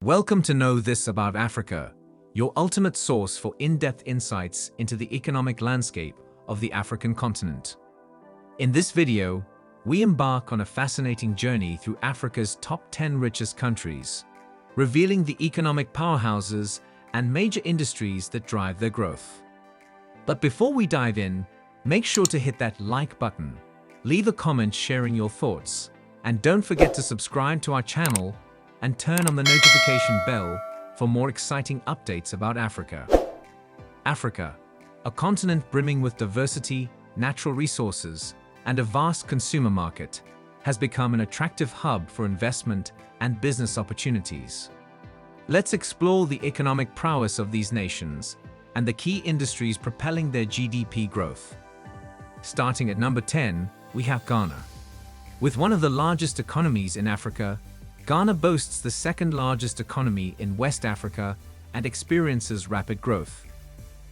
Welcome to Know This About Africa, your ultimate source for in-depth insights into the economic landscape of the African continent. In this video, we embark on a fascinating journey through Africa's top 10 richest countries, revealing the economic powerhouses and major industries that drive their growth. But before we dive in, make sure to hit that like button, leave a comment sharing your thoughts, and don't forget to subscribe to our channel and turn on the notification bell for more exciting updates about Africa. Africa, a continent brimming with diversity, natural resources, and a vast consumer market, has become an attractive hub for investment and business opportunities. Let's explore the economic prowess of these nations and the key industries propelling their GDP growth. Starting at number 10, we have Ghana. With one of the largest economies in Africa, Ghana boasts the second largest economy in West Africa and experiences rapid growth.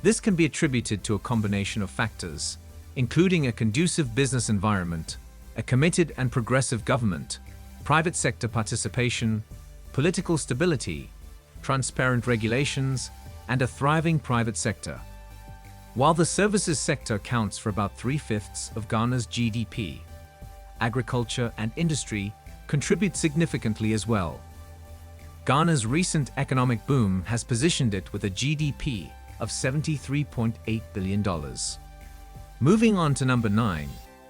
This can be attributed to a combination of factors, including a conducive business environment, a committed and progressive government, private sector participation, political stability, transparent regulations, and a thriving private sector. While the services sector accounts for about 3/5 of Ghana's GDP, agriculture and industry contribute significantly as well. Ghana's recent economic boom has positioned it with a GDP of $73.8 billion. Moving on to number 9,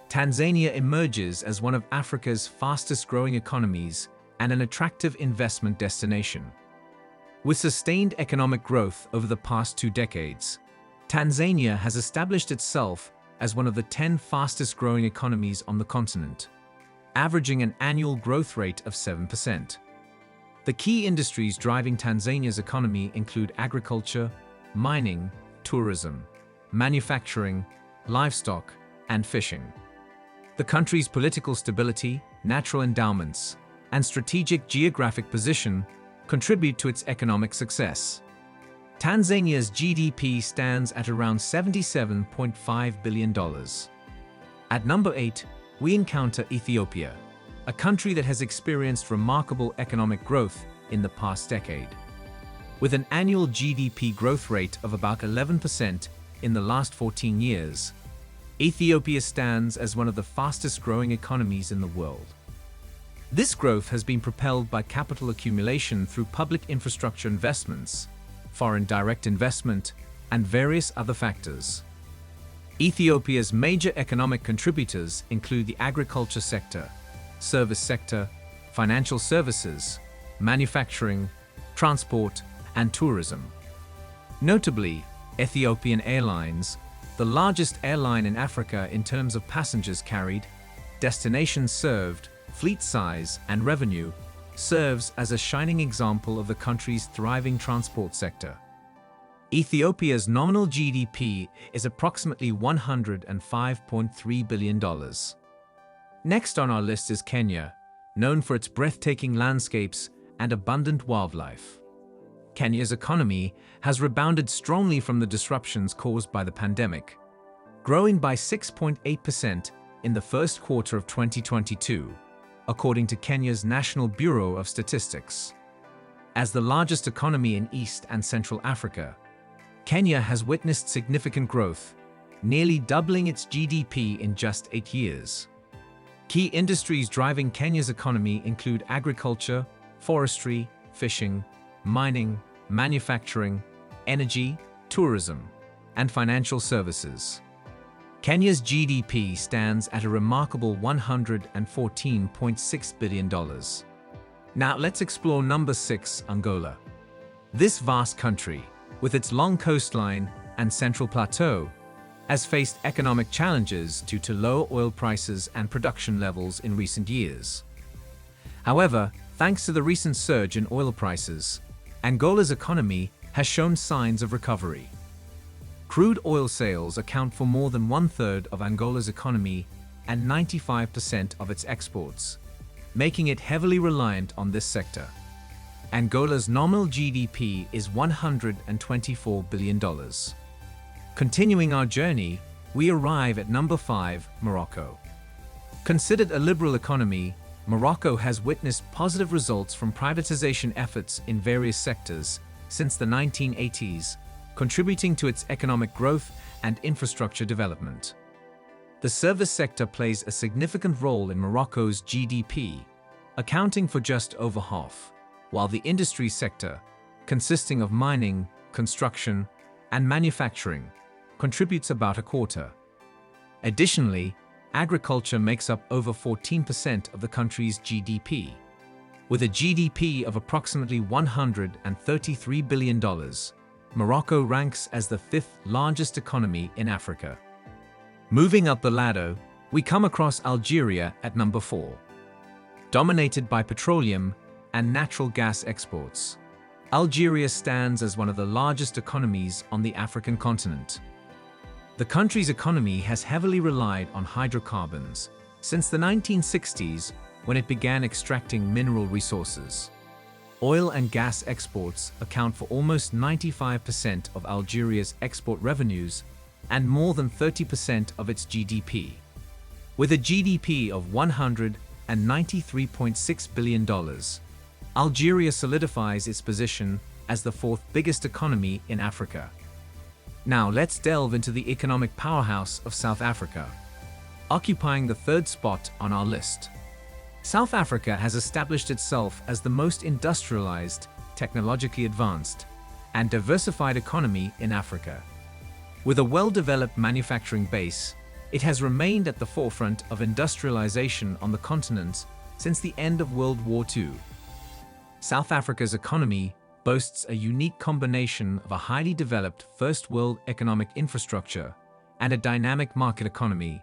Tanzania emerges as one of Africa's fastest-growing economies and an attractive investment destination. With sustained economic growth over the past 2 decades, Tanzania has established itself as one of the 10 fastest-growing economies on the continent, averaging an annual growth rate of 7%. The key industries driving Tanzania's economy include agriculture, mining, tourism, manufacturing, livestock, and fishing. The country's political stability, natural endowments, and strategic geographic position contribute to its economic success. Tanzania's GDP stands at around $77.5 billion. At number 8, we encounter Ethiopia, a country that has experienced remarkable economic growth in the past decade. With an annual GDP growth rate of about 11% in the last 14 years, Ethiopia stands as one of the fastest-growing economies in the world. This growth has been propelled by capital accumulation through public infrastructure investments, foreign direct investment, and various other factors. Ethiopia's major economic contributors include the agriculture sector, service sector, financial services, manufacturing, transport, and tourism. Notably, Ethiopian Airlines, the largest airline in Africa in terms of passengers carried, destinations served, fleet size, and revenue, serves as a shining example of the country's thriving transport sector. Ethiopia's nominal GDP is approximately $105.3 billion. Next on our list is Kenya, known for its breathtaking landscapes and abundant wildlife. Kenya's economy has rebounded strongly from the disruptions caused by the pandemic, growing by 6.8% in the first quarter of 2022, according to Kenya's National Bureau of Statistics. As the largest economy in East and Central Africa, Kenya has witnessed significant growth, nearly doubling its GDP in just 8 years. Key industries driving Kenya's economy include agriculture, forestry, fishing, mining, manufacturing, energy, tourism, and financial services. Kenya's GDP stands at a remarkable $114.6 billion. Now let's explore number 6, Angola. This vast country, with its long coastline and central plateau, has faced economic challenges due to low oil prices and production levels in recent years. However, thanks to the recent surge in oil prices, Angola's economy has shown signs of recovery. Crude oil sales account for more than 1/3 of Angola's economy and 95% of its exports, making it heavily reliant on this sector. Angola's nominal GDP is $124 billion. Continuing our journey, we arrive at number 5, Morocco. Considered a liberal economy, Morocco has witnessed positive results from privatization efforts in various sectors since the 1980s, contributing to its economic growth and infrastructure development. The service sector plays a significant role in Morocco's GDP, accounting for just over half, while the industry sector, consisting of mining, construction, and manufacturing, contributes about a quarter. Additionally, agriculture makes up over 14% of the country's GDP. With a GDP of approximately $133 billion, Morocco ranks as the fifth largest economy in Africa. Moving up the ladder, we come across Algeria at number 4. Dominated by petroleum and natural gas exports, Algeria stands as one of the largest economies on the African continent. The country's economy has heavily relied on hydrocarbons since the 1960s, when it began extracting mineral resources. Oil and gas exports account for almost 95% of Algeria's export revenues and more than 30% of its GDP. With a GDP of $193.6 billion, Algeria solidifies its position as the fourth biggest economy in Africa. Now let's delve into the economic powerhouse of South Africa, occupying the third spot on our list. South Africa has established itself as the most industrialized, technologically advanced, and diversified economy in Africa. With a well-developed manufacturing base, it has remained at the forefront of industrialization on the continent since the end of World War II. South Africa's economy boasts a unique combination of a highly developed first-world economic infrastructure and a dynamic market economy,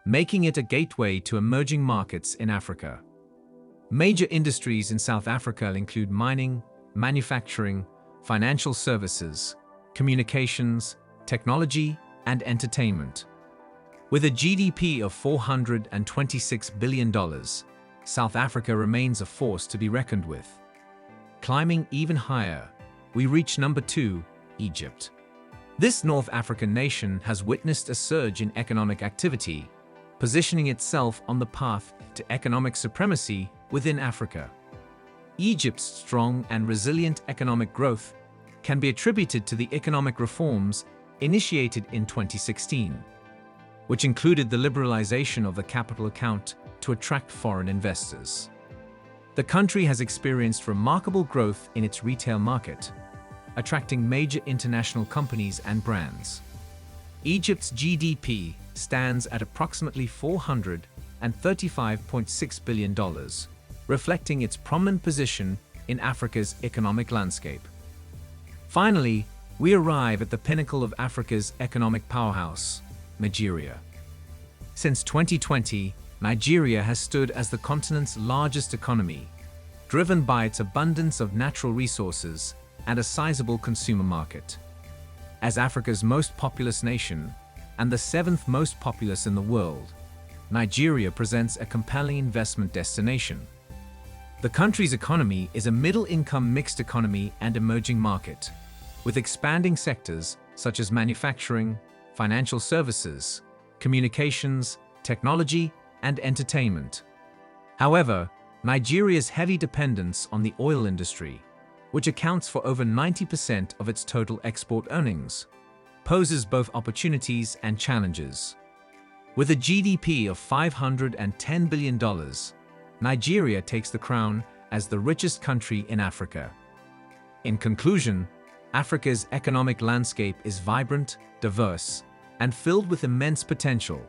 making it a gateway to emerging markets in Africa. Major industries in South Africa include mining, manufacturing, financial services, communications, technology, and entertainment. With a GDP of $426 billion, South Africa remains a force to be reckoned with. Climbing even higher, we reach number 2, Egypt. This North African nation has witnessed a surge in economic activity, positioning itself on the path to economic supremacy within Africa. Egypt's strong and resilient economic growth can be attributed to the economic reforms initiated in 2016, which included the liberalization of the capital account to attract foreign investors. The country has experienced remarkable growth in its retail market, attracting major international companies and brands. Egypt's GDP stands at approximately $435.6 billion, reflecting its prominent position in Africa's economic landscape. Finally, we arrive at the pinnacle of Africa's economic powerhouse, Nigeria. Since 2020, Nigeria has stood as the continent's largest economy, driven by its abundance of natural resources and a sizable consumer market. As Africa's most populous nation and the 7th most populous in the world, Nigeria presents a compelling investment destination. The country's economy is a middle-income mixed economy and emerging market, with expanding sectors such as manufacturing, financial services, communications, technology, and entertainment. However, Nigeria's heavy dependence on the oil industry, which accounts for over 90% of its total export earnings, poses both opportunities and challenges. With a GDP of $510 billion, Nigeria takes the crown as the richest country in Africa. In conclusion, Africa's economic landscape is vibrant, diverse, and filled with immense potential.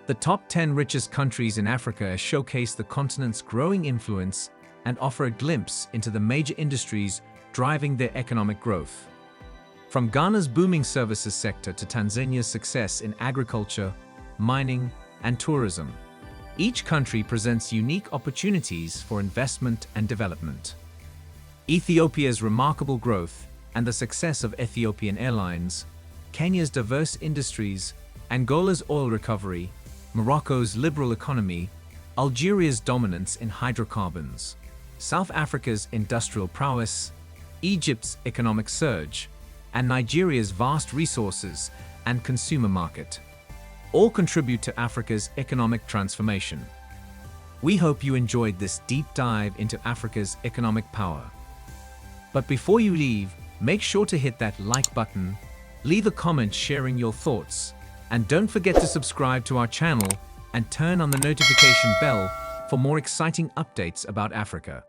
The top 10 richest countries in Africa showcase the continent's growing influence and offer a glimpse into the major industries driving their economic growth. From Ghana's booming services sector to Tanzania's success in agriculture, mining, and tourism, each country presents unique opportunities for investment and development. Ethiopia's remarkable growth and the success of Ethiopian Airlines, Kenya's diverse industries, Angola's oil recovery, Morocco's liberal economy, Algeria's dominance in hydrocarbons, South Africa's industrial prowess, Egypt's economic surge, and Nigeria's vast resources and consumer market all contribute to Africa's economic transformation. We hope you enjoyed this deep dive into Africa's economic power. But before you leave, make sure to hit that like button, leave a comment sharing your thoughts, and don't forget to subscribe to our channel and turn on the notification bell for more exciting updates about Africa.